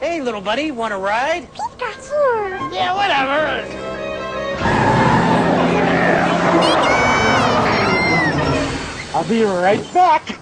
Hey, little buddy, want a ride? Pikachu! Yeah, whatever. I'll be right back.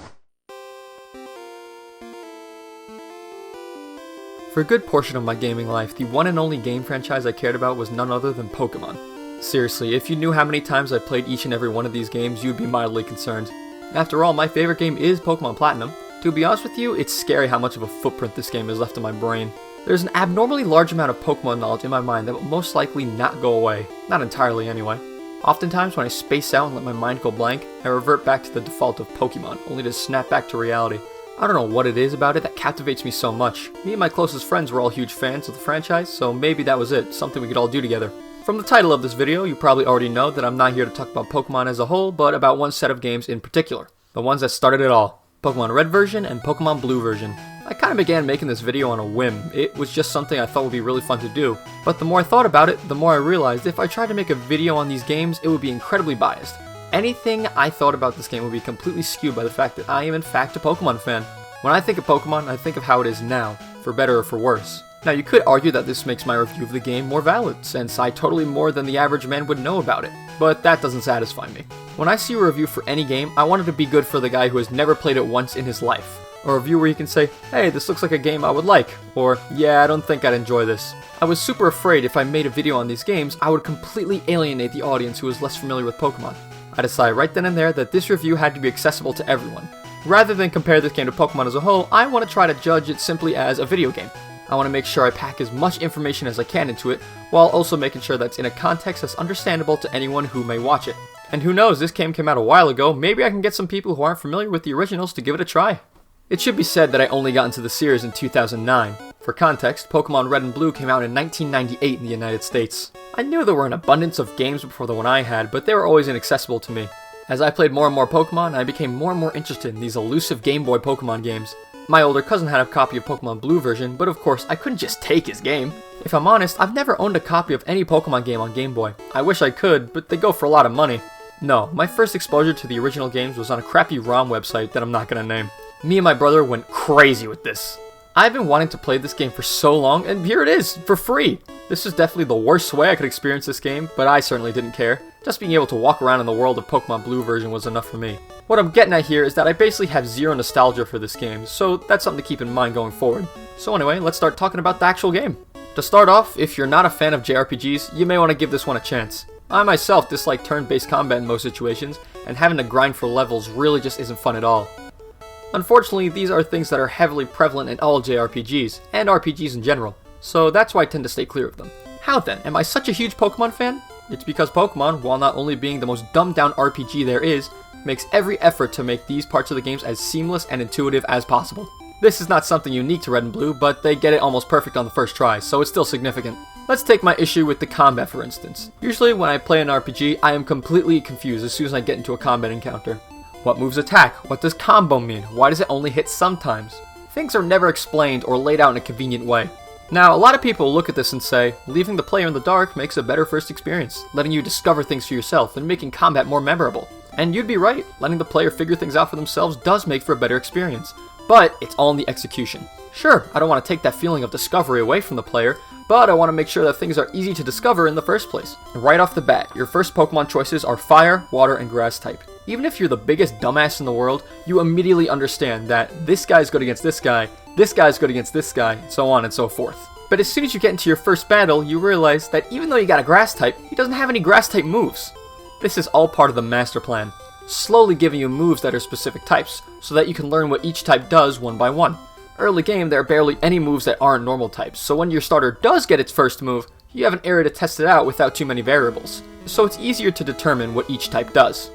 For a good portion of my gaming life, the one and only game franchise I cared about was none other than Pokémon. Seriously, if you knew how many times I played each and every one of these games, you'd be mildly concerned. After all, my favorite game is Pokémon Platinum. To be honest with you, it's scary how much of a footprint this game has left in my brain. There's an abnormally large amount of Pokémon knowledge in my mind that will most likely not go away. Not entirely, anyway. Oftentimes, when I space out and let my mind go blank, I revert back to the default of Pokemon, only to snap back to reality. I don't know what it is about it that captivates me so much. Me and my closest friends were all huge fans of the franchise, so maybe that was it, something we could all do together. From the title of this video, you probably already know that I'm not here to talk about Pokemon as a whole, but about one set of games in particular. The ones that started it all. Pokemon Red version and Pokemon Blue version. I kinda began making this video on a whim. It was just something I thought would be really fun to do. But the more I thought about it, the more I realized if I tried to make a video on these games, it would be incredibly biased. Anything I thought about this game would be completely skewed by the fact that I am in fact a Pokemon fan. When I think of Pokemon, I think of how it is now, for better or for worse. Now you could argue that this makes my review of the game more valid, since I totally more than the average man would know about it, but that doesn't satisfy me. When I see a review for any game, I want it to be good for the guy who has never played it once in his life. Or a review where you can say, hey, this looks like a game I would like, or yeah, I don't think I'd enjoy this. I was super afraid if I made a video on these games, I would completely alienate the audience who was less familiar with Pokemon. I decided right then and there that this review had to be accessible to everyone. Rather than compare this game to Pokemon as a whole, I want to try to judge it simply as a video game. I want to make sure I pack as much information as I can into it, while also making sure that's in a context that's understandable to anyone who may watch it. And who knows, this game came out a while ago, maybe I can get some people who aren't familiar with the originals to give it a try. It should be said that I only got into the series in 2009. For context, Pokemon Red and Blue came out in 1998 in the United States. I knew there were an abundance of games before the one I had, but they were always inaccessible to me. As I played more and more Pokemon, I became more and more interested in these elusive Game Boy Pokemon games. My older cousin had a copy of Pokemon Blue version, but of course I couldn't just take his game. If I'm honest, I've never owned a copy of any Pokemon game on Game Boy. I wish I could, but they go for a lot of money. No, my first exposure to the original games was on a crappy ROM website that I'm not gonna name. Me and my brother went crazy with this. I've been wanting to play this game for so long, and here it is, for free! This is definitely the worst way I could experience this game, but I certainly didn't care. Just being able to walk around in the world of Pokemon Blue version was enough for me. What I'm getting at here is that I basically have zero nostalgia for this game, so that's something to keep in mind going forward. So anyway, let's start talking about the actual game. To start off, if you're not a fan of JRPGs, you may want to give this one a chance. I myself dislike turn-based combat in most situations, and having to grind for levels really just isn't fun at all. Unfortunately, these are things that are heavily prevalent in all JRPGs, and RPGs in general, so that's why I tend to stay clear of them. How then, am I such a huge Pokemon fan? It's because Pokemon, while not only being the most dumbed down RPG there is, makes every effort to make these parts of the games as seamless and intuitive as possible. This is not something unique to Red and Blue, but they get it almost perfect on the first try, so it's still significant. Let's take my issue with the combat for instance. Usually when I play an RPG, I am completely confused as soon as I get into a combat encounter. What moves attack? What does combo mean? Why does it only hit sometimes? Things are never explained or laid out in a convenient way. Now, a lot of people look at this and say, leaving the player in the dark makes a better first experience, letting you discover things for yourself and making combat more memorable. And you'd be right, letting the player figure things out for themselves does make for a better experience. But it's all in the execution. Sure, I don't want to take that feeling of discovery away from the player, but I want to make sure that things are easy to discover in the first place. Right off the bat, your first Pokemon choices are Fire, Water, and Grass type. Even if you're the biggest dumbass in the world, you immediately understand that this guy's good against this guy's good against this guy, so on and so forth. But as soon as you get into your first battle, you realize that even though you got a Grass type, he doesn't have any Grass type moves. This is all part of the master plan, slowly giving you moves that are specific types, so that you can learn what each type does one by one. Early game, there are barely any moves that aren't normal types, so when your starter does get its first move, you have an area to test it out without too many variables, so it's easier to determine what each type does.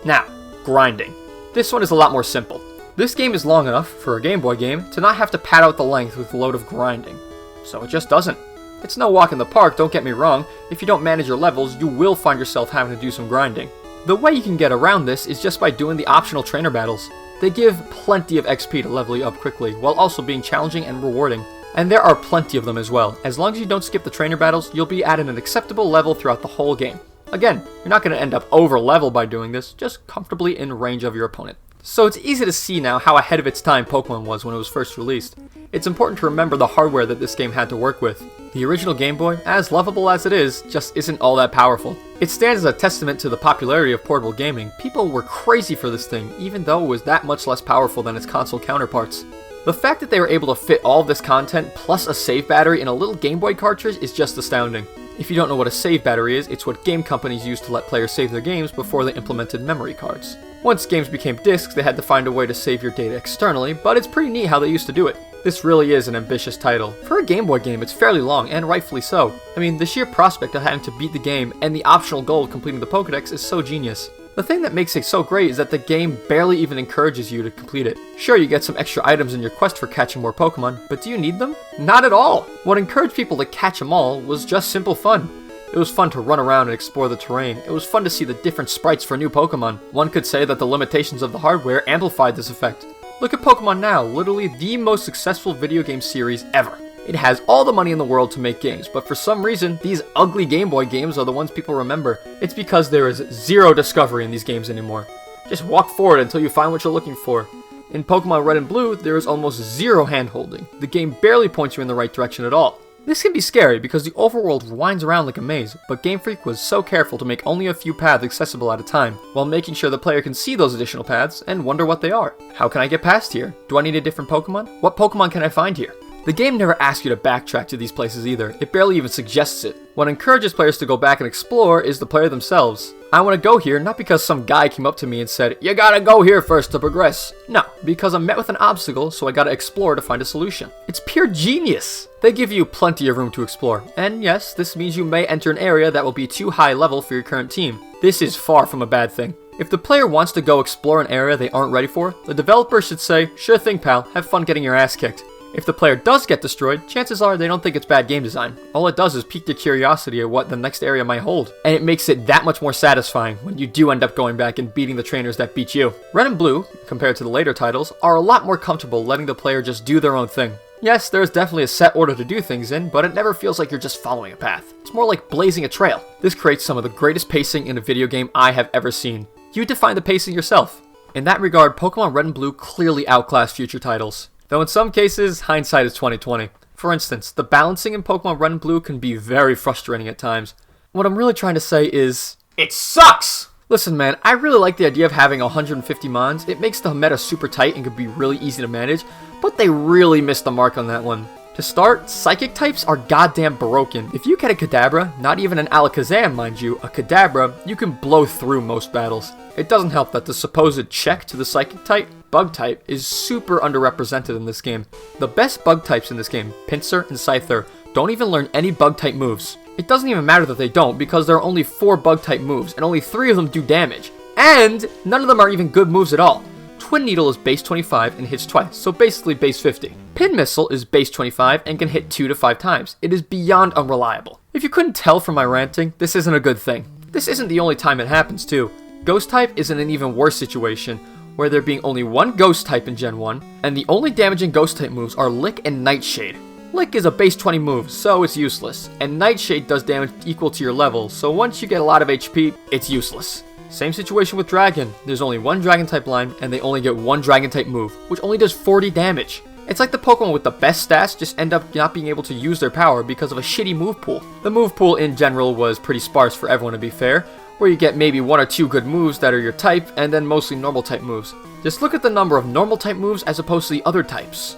Now, grinding. This one is a lot more simple. This game is long enough, for a Game Boy game, to not have to pad out the length with a load of grinding. So it just doesn't. It's no walk in the park, don't get me wrong. If you don't manage your levels, you will find yourself having to do some grinding. The way you can get around this is just by doing the optional trainer battles. They give plenty of XP to level you up quickly, while also being challenging and rewarding. And there are plenty of them as well. As long as you don't skip the trainer battles, you'll be at an acceptable level throughout the whole game. Again, you're not going to end up over level by doing this, just comfortably in range of your opponent. So it's easy to see now how ahead of its time Pokemon was when it was first released. It's important to remember the hardware that this game had to work with. The original Game Boy, as lovable as it is, just isn't all that powerful. It stands as a testament to the popularity of portable gaming. People were crazy for this thing, even though it was that much less powerful than its console counterparts. The fact that they were able to fit all of this content plus a save battery in a little Game Boy cartridge is just astounding. If you don't know what a save battery is, it's what game companies used to let players save their games before they implemented memory cards. Once games became discs, they had to find a way to save your data externally, but it's pretty neat how they used to do it. This really is an ambitious title. For a Game Boy game, it's fairly long, and rightfully so. I mean, the sheer prospect of having to beat the game and the optional goal of completing the Pokédex is so genius. The thing that makes it so great is that the game barely even encourages you to complete it. Sure, you get some extra items in your quest for catching more Pokemon, but do you need them? Not at all! What encouraged people to catch them all was just simple fun. It was fun to run around and explore the terrain. It was fun to see the different sprites for new Pokemon. One could say that the limitations of the hardware amplified this effect. Look at Pokemon now, literally the most successful video game series ever. It has all the money in the world to make games, but for some reason, these ugly Game Boy games are the ones people remember. It's because there is zero discovery in these games anymore. Just walk forward until you find what you're looking for. In Pokemon Red and Blue, there is almost zero hand-holding. The game barely points you in the right direction at all. This can be scary because the overworld winds around like a maze, but Game Freak was so careful to make only a few paths accessible at a time, while making sure the player can see those additional paths and wonder what they are. How can I get past here? Do I need a different Pokemon? What Pokemon can I find here? The game never asks you to backtrack to these places either, it barely even suggests it. What encourages players to go back and explore is the player themselves. I want to go here not because some guy came up to me and said, "You gotta go here first to progress." No, because I'm met with an obstacle, so I gotta explore to find a solution. It's pure genius! They give you plenty of room to explore, and yes, this means you may enter an area that will be too high level for your current team. This is far from a bad thing. If the player wants to go explore an area they aren't ready for, the developer should say, "Sure thing pal, have fun getting your ass kicked." If the player does get destroyed, chances are they don't think it's bad game design. All it does is pique their curiosity at what the next area might hold, and it makes it that much more satisfying when you do end up going back and beating the trainers that beat you. Red and Blue, compared to the later titles, are a lot more comfortable letting the player just do their own thing. Yes, there's definitely a set order to do things in, but it never feels like you're just following a path. It's more like blazing a trail. This creates some of the greatest pacing in a video game I have ever seen. You define the pacing yourself. In that regard, Pokemon Red and Blue clearly outclass future titles. Though in some cases, hindsight is 20/20. For instance, the balancing in Pokemon Red and Blue can be very frustrating at times. What I'm really trying to say is, it sucks! Listen man, I really like the idea of having 150 mons. It makes the meta super tight and can be really easy to manage, but they really missed the mark on that one. To start, Psychic types are goddamn broken. If you get a Kadabra, not even an Alakazam mind you, a Kadabra, you can blow through most battles. It doesn't help that the supposed check to the Psychic type, Bug type, is super underrepresented in this game. The best Bug types in this game, Pinsir and Scyther, don't even learn any Bug type moves. It doesn't even matter that they don't, because there are only 4 Bug type moves, and only 3 of them do damage. And none of them are even good moves at all. Twin Needle is base 25 and hits twice, so basically base 50. Pin Missile is base 25 and can hit 2 to 5 times. It is beyond unreliable. If you couldn't tell from my ranting, this isn't a good thing. This isn't the only time it happens too. Ghost type is in an even worse situation, where there being only one Ghost type in Gen 1, and the only damaging Ghost type moves are Lick and Nightshade. Lick is a base 20 move, so it's useless, and Nightshade does damage equal to your level, so once you get a lot of HP, it's useless. Same situation with Dragon. There's only one Dragon type line, and they only get one Dragon type move, which only does 40 damage. It's like the Pokemon with the best stats just end up not being able to use their power because of a shitty move pool. The move pool in general was pretty sparse for everyone to be fair, where you get maybe 1 or 2 good moves that are your type, and then mostly normal type moves. Just look at the number of normal type moves as opposed to the other types.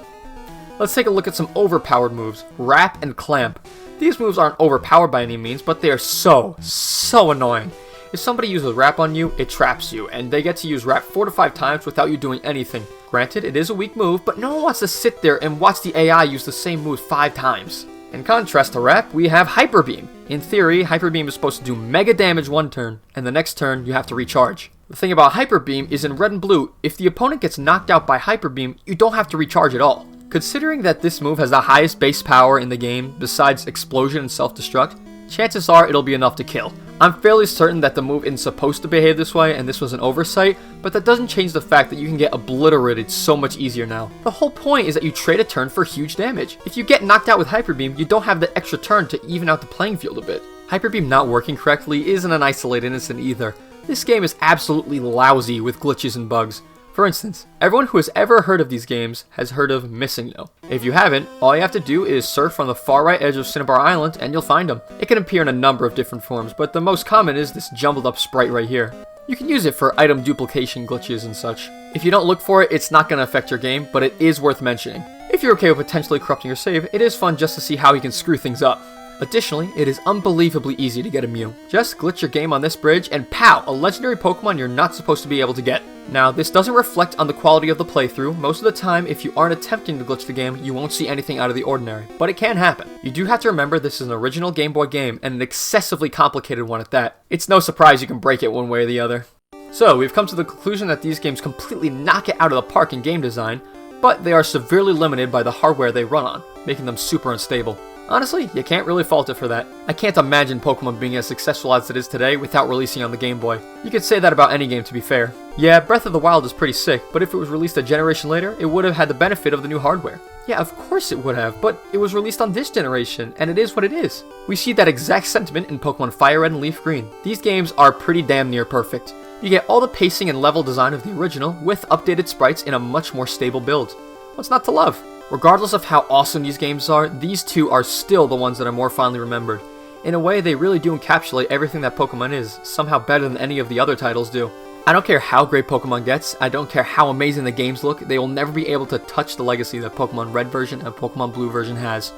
Let's take a look at some overpowered moves, Wrap and Clamp. These moves aren't overpowered by any means, but they are so annoying. If somebody uses Wrap on you, it traps you, and they get to use Wrap 4 to 5 times without you doing anything. Granted, it is a weak move, but no one wants to sit there and watch the AI use the same move 5 times. In contrast to Wrap, we have Hyper Beam. In theory, Hyper Beam is supposed to do mega damage one turn, and the next turn you have to recharge. The thing about Hyper Beam is in Red and Blue, if the opponent gets knocked out by Hyper Beam, you don't have to recharge at all. Considering that this move has the highest base power in the game, besides Explosion and Self-Destruct, chances are it'll be enough to kill. I'm fairly certain that the move isn't supposed to behave this way and this was an oversight, but that doesn't change the fact that you can get obliterated so much easier now. The whole point is that you trade a turn for huge damage. If you get knocked out with Hyper Beam, you don't have the extra turn to even out the playing field a bit. Hyper Beam not working correctly isn't an isolated incident either. This game is absolutely lousy with glitches and bugs. For instance, everyone who has ever heard of these games has heard of Missing No. If you haven't, all you have to do is surf on the far right edge of Cinnabar Island and you'll find them. It can appear in a number of different forms, but the most common is this jumbled up sprite right here. You can use it for item duplication glitches and such. If you don't look for it, it's not going to affect your game, but it is worth mentioning. If you're okay with potentially corrupting your save, it is fun just to see how you can screw things up. Additionally, it is unbelievably easy to get a Mew. Just glitch your game on this bridge and pow, a legendary Pokemon you're not supposed to be able to get. Now, this doesn't reflect on the quality of the playthrough. Most of the time, if you aren't attempting to glitch the game, you won't see anything out of the ordinary. But it can happen. You do have to remember this is an original Game Boy game, and an excessively complicated one at that. It's no surprise you can break it one way or the other. So, we've come to the conclusion that these games completely knock it out of the park in game design, but they are severely limited by the hardware they run on, making them super unstable. Honestly, you can't really fault it for that. I can't imagine Pokemon being as successful as it is today without releasing on the Game Boy. You could say that about any game, to be fair. Yeah, Breath of the Wild is pretty sick, but if it was released a generation later, it would have had the benefit of the new hardware. Yeah, of course it would have, but it was released on this generation, and it is what it is. We see that exact sentiment in Pokemon Fire Red and Leaf Green. These games are pretty damn near perfect. You get all the pacing and level design of the original, with updated sprites in a much more stable build. What's not to love? Regardless of how awesome these games are, these two are still the ones that are more fondly remembered. In a way, they really do encapsulate everything that Pokemon is, somehow better than any of the other titles do. I don't care how great Pokemon gets, I don't care how amazing the games look, they will never be able to touch the legacy that Pokemon Red version and Pokemon Blue version has.